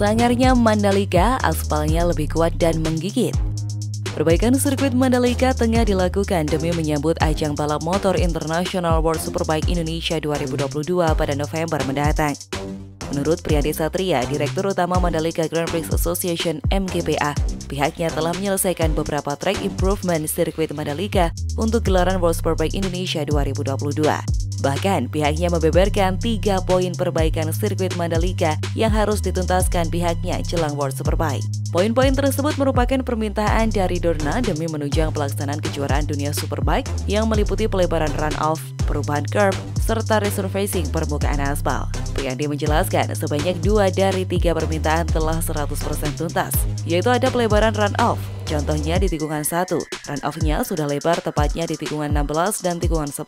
Sangarnya Mandalika, aspalnya lebih kuat dan menggigit. Perbaikan sirkuit Mandalika tengah dilakukan demi menyambut ajang balap motor International World Superbike Indonesia 2022 pada November mendatang. Menurut Priyandi Satria, Direktur Utama Mandalika Grand Prix Association (MGPA), pihaknya telah menyelesaikan beberapa track improvement sirkuit Mandalika untuk gelaran World Superbike Indonesia 2022. Bahkan, pihaknya membeberkan 3 poin perbaikan sirkuit Mandalika yang harus dituntaskan pihaknya jelang World Superbike. Poin-poin tersebut merupakan permintaan dari Dorna demi menunjang pelaksanaan kejuaraan dunia Superbike yang meliputi pelebaran run-off, perubahan curb, serta resurfacing permukaan aspal. Priyandi menjelaskan sebanyak 2 dari 3 permintaan telah 100% tuntas, yaitu ada pelebaran run-off. Contohnya di tikungan 1, run-off-nya sudah lebar tepatnya di tikungan 16 dan tikungan 10.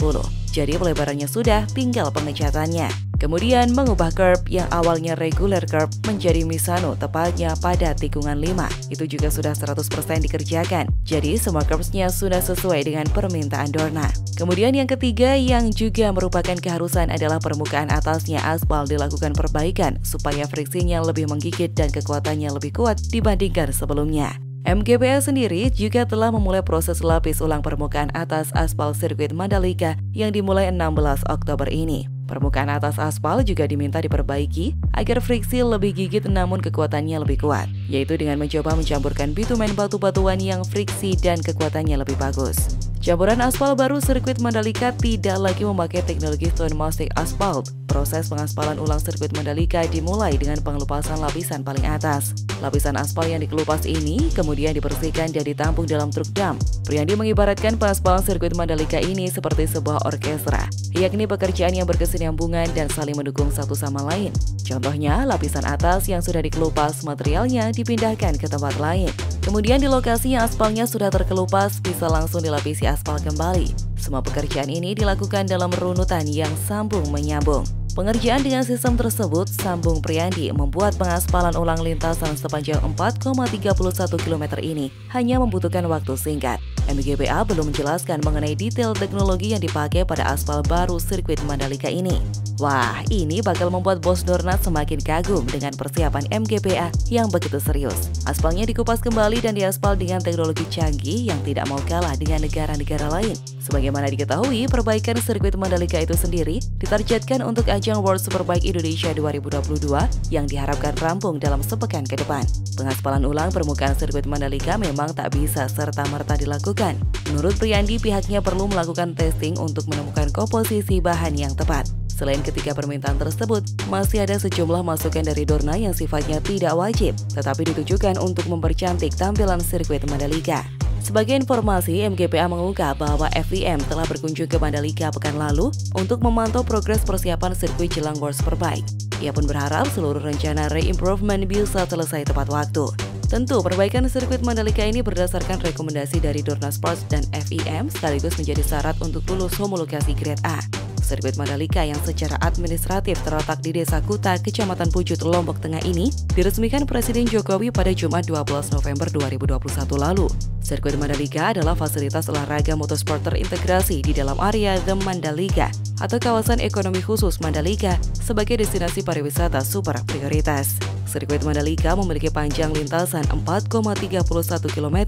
Jadi pelebarannya sudah, tinggal pengecatannya. Kemudian mengubah curb yang awalnya regular curb menjadi Misano tepatnya pada tikungan 5. Itu juga sudah 100% dikerjakan. Jadi semua curbs-nya sudah sesuai dengan permintaan Dorna. Kemudian yang ketiga yang juga merupakan keharusan adalah permukaan atasnya aspal dilakukan perbaikan supaya friksinya lebih menggigit dan kekuatannya lebih kuat dibandingkan sebelumnya. MGPA sendiri juga telah memulai proses lapis ulang permukaan atas aspal sirkuit Mandalika yang dimulai 16 Oktober ini. Permukaan atas aspal juga diminta diperbaiki agar friksi lebih gigit namun kekuatannya lebih kuat, yaitu dengan mencoba mencampurkan bitumen batu-batuan yang friksi dan kekuatannya lebih bagus. Campuran aspal baru sirkuit Mandalika tidak lagi memakai teknologi stone mastic asphalt. Proses pengaspalan ulang sirkuit Mandalika dimulai dengan pengelupasan lapisan paling atas. Lapisan aspal yang dikelupas ini kemudian dibersihkan dan ditampung dalam truk dam. Priyandi mengibaratkan pengaspalan sirkuit Mandalika ini seperti sebuah orkestra, yakni pekerjaan yang berkesinambungan dan saling mendukung satu sama lain. Contohnya, lapisan atas yang sudah dikelupas materialnya dipindahkan ke tempat lain. Kemudian di lokasi yang aspalnya sudah terkelupas bisa langsung dilapisi aspal kembali. Semua pekerjaan ini dilakukan dalam runutan yang sambung menyambung. Pengerjaan dengan sistem tersebut, sambung Priyandi, membuat pengaspalan ulang lintasan sepanjang 4,31 km ini hanya membutuhkan waktu singkat. MGPA belum menjelaskan mengenai detail teknologi yang dipakai pada aspal baru sirkuit Mandalika ini. Wah, ini bakal membuat bos Dorna semakin kagum dengan persiapan MGPA yang begitu serius. Aspalnya dikupas kembali dan diaspal dengan teknologi canggih yang tidak mau kalah dengan negara-negara lain. Sebagaimana diketahui, perbaikan sirkuit Mandalika itu sendiri ditargetkan untuk ajang World Superbike Indonesia 2022 yang diharapkan rampung dalam sepekan ke depan. Pengaspalan ulang permukaan sirkuit Mandalika memang tak bisa serta-merta dilakukan. Menurut Priyandi, pihaknya perlu melakukan testing untuk menemukan komposisi bahan yang tepat. Selain ketiga permintaan tersebut, masih ada sejumlah masukan dari Dorna yang sifatnya tidak wajib, tetapi ditujukan untuk mempercantik tampilan sirkuit Mandalika. Sebagai informasi, MGPA mengungkap bahwa FIM telah berkunjung ke Mandalika pekan lalu untuk memantau progres persiapan sirkuit jelang World Superbike. Ia pun berharap seluruh rencana re-improvement bisa selesai tepat waktu. Tentu, perbaikan sirkuit Mandalika ini berdasarkan rekomendasi dari Dorna Sports dan FIM sekaligus menjadi syarat untuk lulus homologasi Grade A. Sirkuit Mandalika yang secara administratif terletak di Desa Kuta, Kecamatan Pujut, Lombok Tengah ini diresmikan Presiden Jokowi pada Jumat 12 November 2021 lalu. Sirkuit Mandalika adalah fasilitas olahraga motorsport terintegrasi di dalam area The Mandalika atau kawasan ekonomi khusus Mandalika sebagai destinasi pariwisata super prioritas. Sirkuit Mandalika memiliki panjang lintasan 4,31 km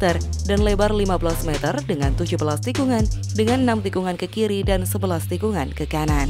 dan lebar 15 meter dengan 17 tikungan dengan 6 tikungan ke kiri dan 11 tikungan ke kanan.